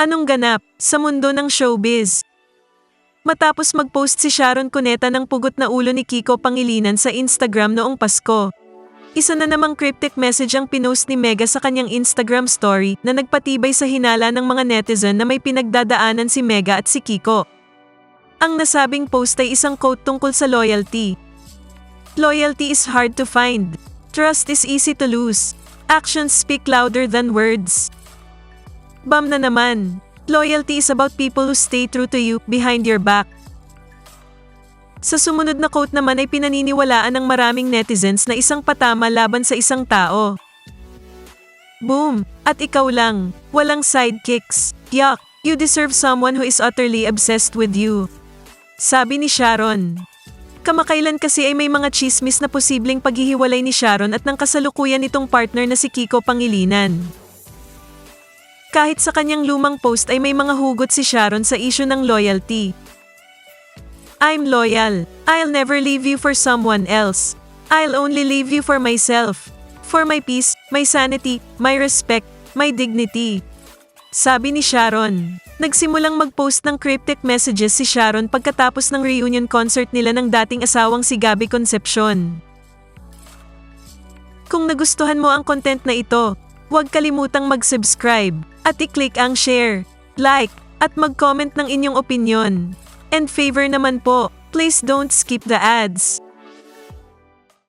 Anong ganap sa mundo ng showbiz? Matapos mag-post si Sharon Cuneta ng pugot na ulo ni Kiko Pangilinan sa Instagram noong Pasko, isa na namang cryptic message ang pinost ni Mega sa kanyang Instagram story na nagpatibay sa hinala ng mga netizen na may pinagdadaanan si Mega at si Kiko. Ang nasabing post ay isang quote tungkol sa loyalty. Loyalty is hard to find. Trust is easy to lose. Actions speak louder than words. Bam na naman. Loyalty is about people who stay true to you behind your back. Sa sumunod na quote naman ay pinaniniwalaan ng maraming netizens na isang patama laban sa isang tao. Boom! At ikaw lang. Walang sidekicks. Yuck! You deserve someone who is utterly obsessed with you. Sabi ni Sharon. Kamakailan kasi ay may mga chismis na posibleng paghihiwalay ni Sharon at ng kasalukuyan nitong partner na si Kiko Pangilinan. Kahit sa kanyang lumang post ay may mga hugot si Sharon sa issue ng loyalty. I'm loyal. I'll never leave you for someone else. I'll only leave you for myself. For my peace, my sanity, my respect, my dignity. Sabi ni Sharon. Nagsimulang mag-post ng cryptic messages si Sharon pagkatapos ng reunion concert nila ng dating asawang si Gabby Concepcion. Kung nagustuhan mo ang content na ito, huwag kalimutang mag-subscribe at i-click ang share, like, at mag-comment ng inyong opinyon. And favor naman po, please don't skip the ads.